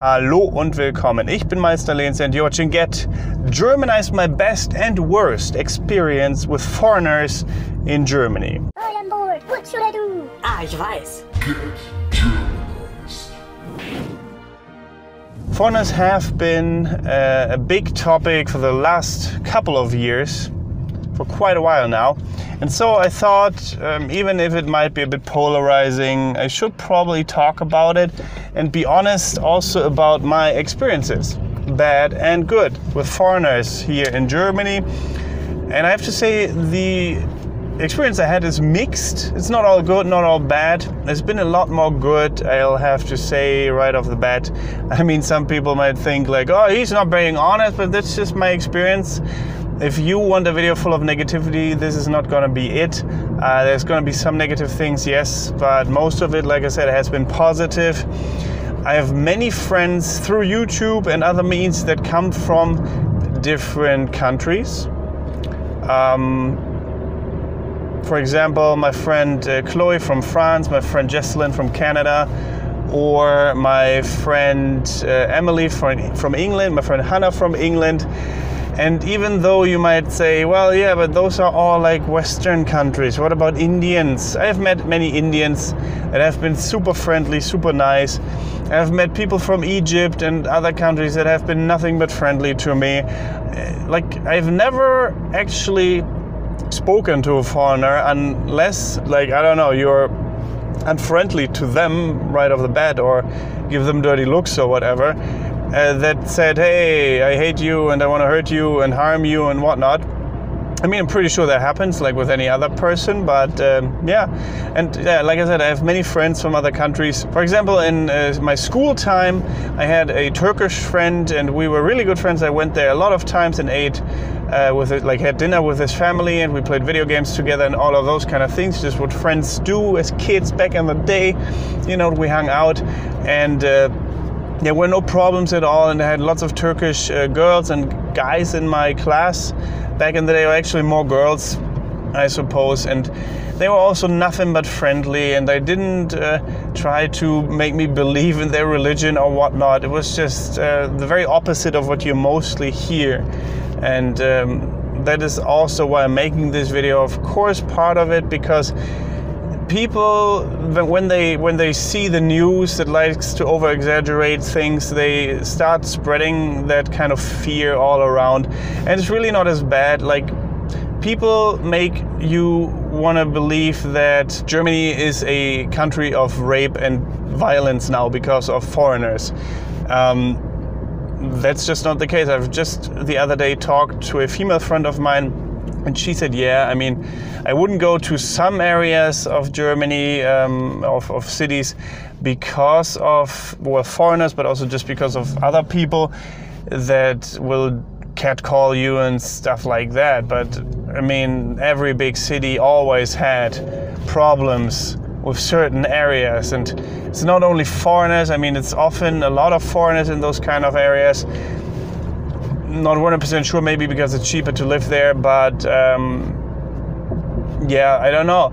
Hallo und willkommen. Ich bin Meister Lenz and you're watching Get Germanized, my best and worst experience with foreigners in Germany. I am bored. What should I do? Ich weiß. Get Germanized. Foreigners have been a big topic for the last couple of years, for quite a while now. And so I thought, even if it might be a bit polarizing, I should probably talk about it and be honest also about my experiences, bad and good, with foreigners here in Germany. And I have to say, the experience I had is mixed. It's not all good, not all bad. There's been a lot more good, I'll have to say right off the bat. I mean, some people might think like, oh, he's not being honest, but that's just my experience. If you want a video full of negativity, this is not gonna be it. There's gonna be some negative things, yes, but most of it, like I said, has been positive. I have many friends through YouTube and other means that come from different countries. For example, my friend Chloe from France, my friend Jesselyn from Canada, or my friend Emily from England, my friend Hannah from England. And even though you might say, well, yeah, but those are all like Western countries. What about Indians? I have met many Indians that have been super friendly, super nice. I've met people from Egypt and other countries that have been nothing but friendly to me. Like, I've never actually spoken to a foreigner unless, like, I don't know, you're unfriendly to them right off the bat or give them dirty looks or whatever. That said, hey, I hate you and I want to hurt you and harm you and whatnot. I mean, I'm pretty sure that happens like with any other person, but yeah. And yeah, like I said, I have many friends from other countries. For example, in my school time, I had a Turkish friend and we were really good friends. I went there a lot of times and ate with it, like had dinner with his family, and we played video games together and all of those kind of things. Just what friends do as kids back in the day. You know, we hung out and there were no problems at all, and I had lots of Turkish girls and guys in my class. Back in the day, or actually more girls, I suppose, and they were also nothing but friendly, and they didn't try to make me believe in their religion or whatnot. It was just the very opposite of what you mostly hear, and that is also why I'm making this video. Of course, part of it because people, when they see the news that likes to over-exaggerate things, they start spreading that kind of fear all around. And it's really not as bad. Like, people make you want to believe that Germany is a country of rape and violence now because of foreigners. That's just not the case. I've just the other day talked to a female friend of mine, and she said, yeah, I mean, I wouldn't go to some areas of Germany, of cities, because of, well, foreigners, but also just because of other people that will catcall you and stuff like that. But I mean, every big city always had problems with certain areas, and it's not only foreigners. I mean, it's often a lot of foreigners in those kind of areas. Not 100% sure, maybe because it's cheaper to live there, but yeah, I don't know.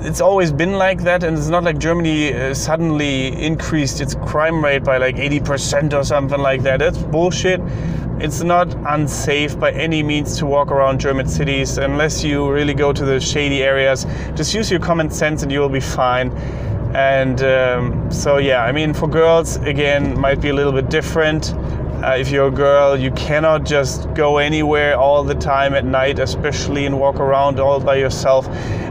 It's always been like that, and it's not like Germany suddenly increased its crime rate by like 80% or something like that. That's bullshit. It's not unsafe by any means to walk around German cities unless you really go to the shady areas. Just use your common sense and you will be fine. And so yeah, I mean, for girls, again, might be a little bit different. If you're a girl, you cannot just go anywhere all the time at night, especially, and walk around all by yourself.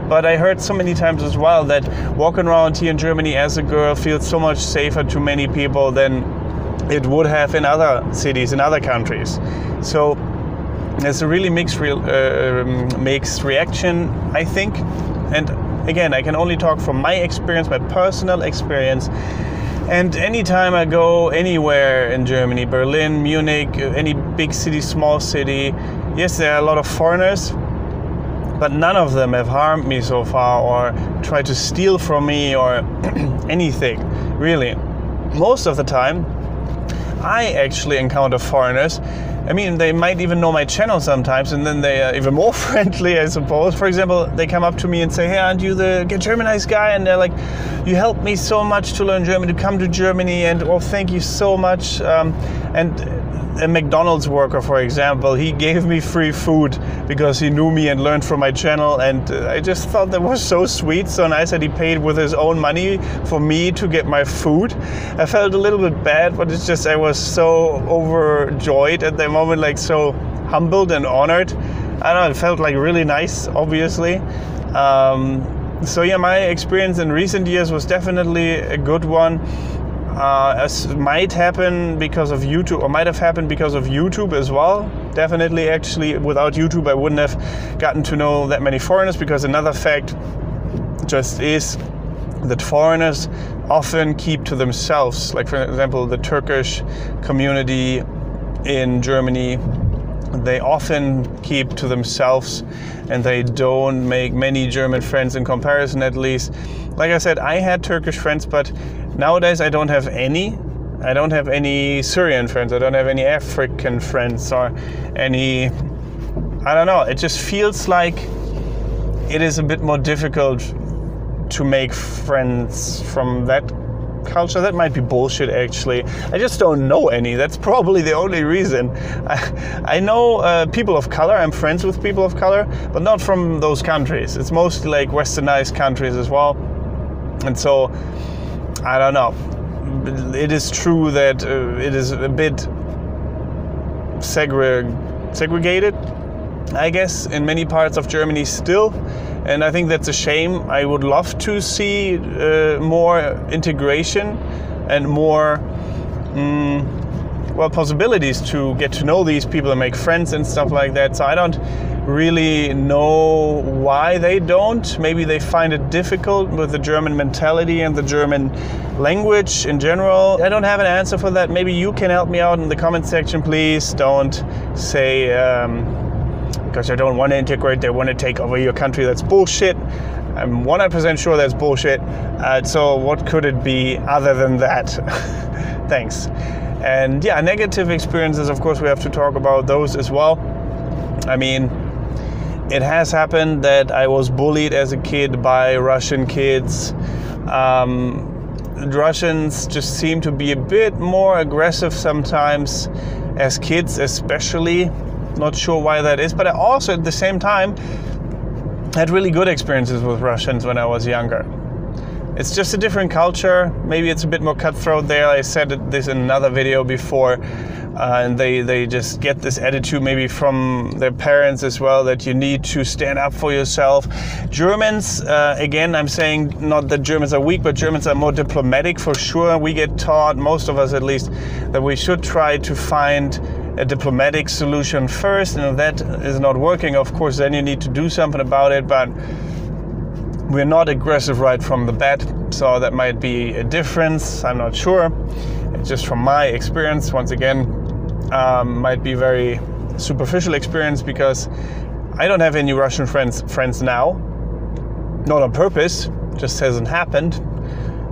But I heard so many times as well that walking around here in Germany as a girl feels so much safer to many people than it would have in other cities, in other countries. So there's a really mixed reaction, I think. And again, I can only talk from my experience, my personal experience. And anytime I go anywhere in Germany, Berlin, Munich, any big city, small city, yes, there are a lot of foreigners, but none of them have harmed me so far or tried to steal from me or anything, really. Most of the time, I actually encounter foreigners I mean, they might even know my channel sometimes, and then they are even more friendly, I suppose. For example, they come up to me and say, hey, aren't you the Get Germanized guy? And they're like, you helped me so much to learn German, to come to Germany, and oh, thank you so much. And a McDonald's worker, for example, he gave me free food because he knew me and learned from my channel, and I just thought that was so sweet, so nice that he paid with his own money for me to get my food. I felt a little bit bad, but it's just I was so overjoyed at that moment, like so humbled and honored. I don't know, it felt like really nice, obviously. So yeah, my experience in recent years was definitely a good one. Might happen because of YouTube, or might have happened because of YouTube as well. Definitely, actually, without YouTube, I wouldn't have gotten to know that many foreigners, because another fact just is that foreigners often keep to themselves. Like, for example, the Turkish community in Germany, they often keep to themselves and they don't make many German friends in comparison, at least. Like I said, I had Turkish friends, but nowadays I don't have any. I don't have any Syrian friends. I don't have any African friends or any, I don't know. It just feels like it is a bit more difficult to make friends from that culture. That might be bullshit, actually. I just don't know any. That's probably the only reason. I know people of color. I'm friends with people of color, but not from those countries. It's mostly like westernized countries as well. And so, I don't know. It is true that it is a bit segregated, I guess, in many parts of Germany still. And I think that's a shame. I would love to see more integration and more possibilities to get to know these people and make friends and stuff like that. So I don't really know why they don't. Maybe they find it difficult with the German mentality and the German language in general. I don't have an answer for that. Maybe you can help me out in the comment section, please. Don't say because they don't want to integrate, they want to take over your country. That's bullshit. I'm 100% sure that's bullshit. So what could it be other than that? Thanks. And yeah, negative experiences, of course, we have to talk about those as well. I mean, it has happened that I was bullied as a kid by Russian kids. Russians just seem to be a bit more aggressive sometimes, as kids especially. Not sure why that is, but I also at the same time had really good experiences with Russians when I was younger. It's just a different culture. Maybe it's a bit more cutthroat there. I said this in another video before. And they just get this attitude maybe from their parents as well, that you need to stand up for yourself. Germans, again, I'm saying not that Germans are weak, but Germans are more diplomatic for sure. We get taught, most of us at least, that we should try to find a diplomatic solution first, and if that is not working, of course, then you need to do something about it. But we're not aggressive right from the bat, so that might be a difference. I'm not sure. It's just from my experience, once again, might be very superficial experience, because I don't have any Russian friends now. Not on purpose, just hasn't happened.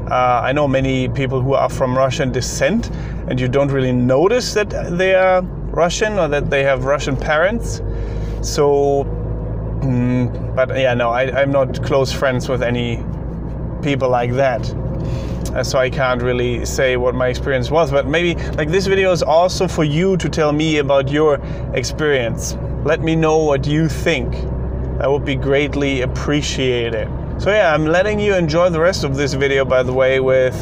I know many people who are from Russian descent, and you don't really notice that they are Russian or that they have Russian parents. So, but yeah, no, I'm not close friends with any people like that. So I can't really say what my experience was, but maybe like this video is also for you to tell me about your experience. Let me know what you think. That would be greatly appreciated. So yeah, I'm letting you enjoy the rest of this video, by the way, with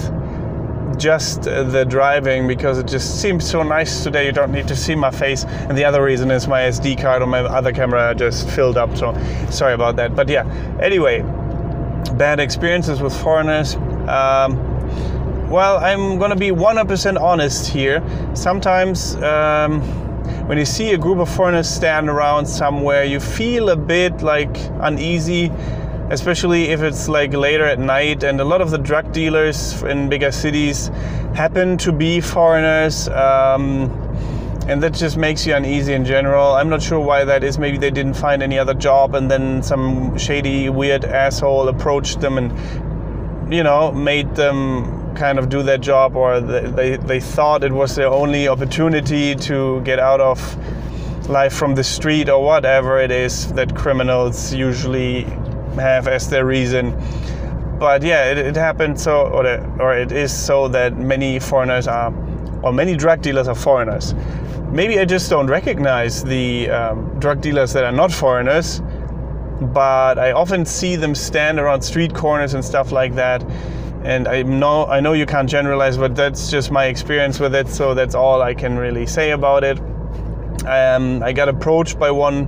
just the driving, because it just seems so nice today. You don't need to see my face, and the other reason is my SD card on my other camera just filled up, so sorry about that. But yeah, anyway, bad experiences with foreigners. Well, I'm gonna be 100% honest here. Sometimes when you see a group of foreigners stand around somewhere, you feel a bit like uneasy, especially if it's like later at night, and a lot of the drug dealers in bigger cities happen to be foreigners, and that just makes you uneasy in general. I'm not sure why that is. Maybe they didn't find any other job, and then some shady, weird asshole approached them and, you know, made them kind of do that job, or they thought it was their only opportunity to get out of life from the street, or whatever it is that criminals usually have as their reason. But yeah, it happened so, or it is so that many foreigners are, or many drug dealers are foreigners. Maybe I just don't recognize the drug dealers that are not foreigners, but I often see them stand around street corners and stuff like that. And I know you can't generalize, but that's just my experience with it, so that's all I can really say about it. I got approached by one,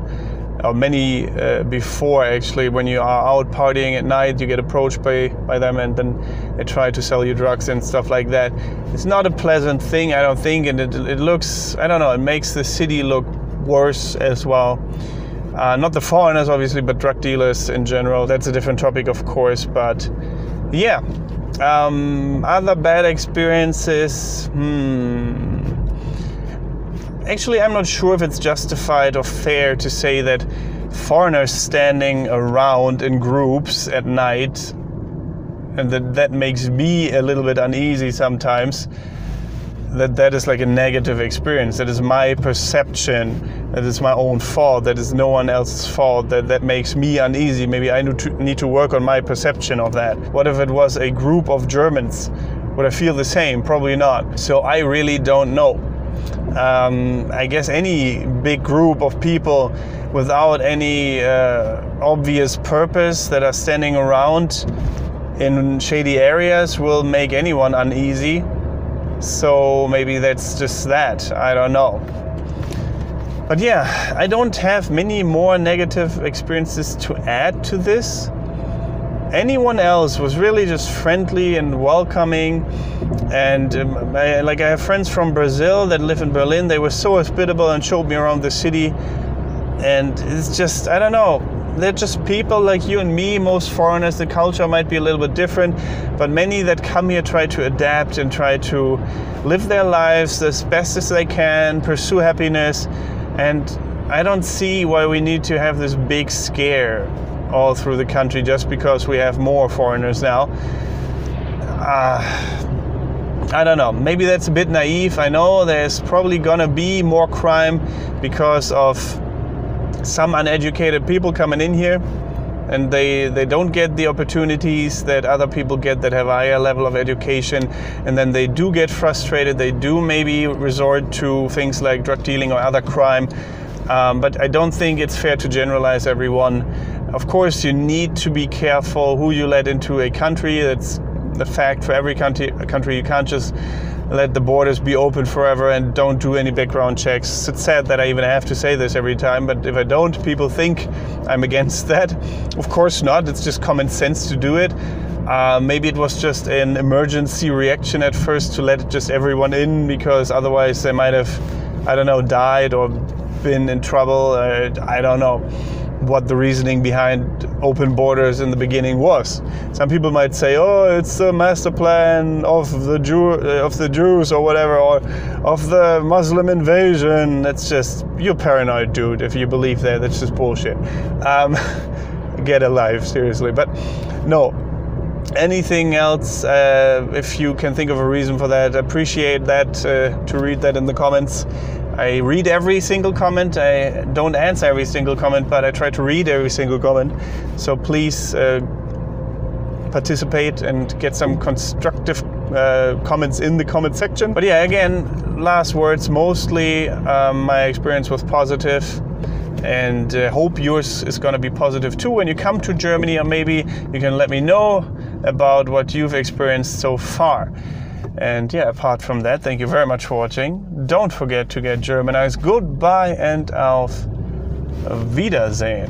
or many before actually. When you are out partying at night, you get approached by them, and then they try to sell you drugs and stuff like that. It's not a pleasant thing, I don't think, and it looks, I don't know, it makes the city look worse as well. Not the foreigners obviously, but drug dealers in general. That's a different topic, of course, but yeah. Other bad experiences, actually, I'm not sure if it's justified or fair to say that foreigners standing around in groups at night, and that makes me a little bit uneasy sometimes, that is like a negative experience. That is my perception, that is my own fault, that is no one else's fault, that makes me uneasy. Maybe I need to work on my perception of that. What if it was a group of Germans? Would I feel the same? Probably not. So I really don't know. I guess any big group of people without any obvious purpose that are standing around in shady areas will make anyone uneasy. So maybe that's just that. I don't know. But yeah, I don't have many more negative experiences to add to this. Anyone else was really just friendly and welcoming, and I have friends from Brazil that live in Berlin. They were so hospitable and showed me around the city, and it's just, I don't know, they're just people like you and me. Most foreigners, the culture might be a little bit different, but many that come here try to adapt and try to live their lives as best as they can, pursue happiness, and I don't see why we need to have this big scare all through the country just because we have more foreigners now. I don't know, maybe that's a bit naive. I know there's probably gonna be more crime because of some uneducated people coming in here, and they don't get the opportunities that other people get that have a higher level of education, and then they do get frustrated. They do maybe resort to things like drug dealing or other crime, but I don't think it's fair to generalize everyone. Of course, you need to be careful who you let into a country. That's the fact for every country. You can't just let the borders be open forever and don't do any background checks. It's sad that I even have to say this every time, but if I don't, people think I'm against that. Of course not. It's just common sense to do it. Maybe it was just an emergency reaction at first to let just everyone in, because otherwise they might have, I don't know, died or been in trouble. I don't know what the reasoning behind open borders in the beginning was. Some people might say, oh, it's the master plan of the Jews or whatever, or of the Muslim invasion. That's just, you're paranoid, dude, if you believe that. That's just bullshit. Get a life, seriously. But no, anything else, if you can think of a reason for that, appreciate that, to read that in the comments. I read every single comment. I don't answer every single comment, but I try to read every single comment. So please participate and get some constructive comments in the comment section. But yeah, again, last words, mostly my experience was positive, and hope yours is going to be positive too when you come to Germany, or maybe you can let me know about what you've experienced so far. And yeah, apart from that, thank you very much for watching. Don't forget to get Germanized. Goodbye and auf Wiedersehen.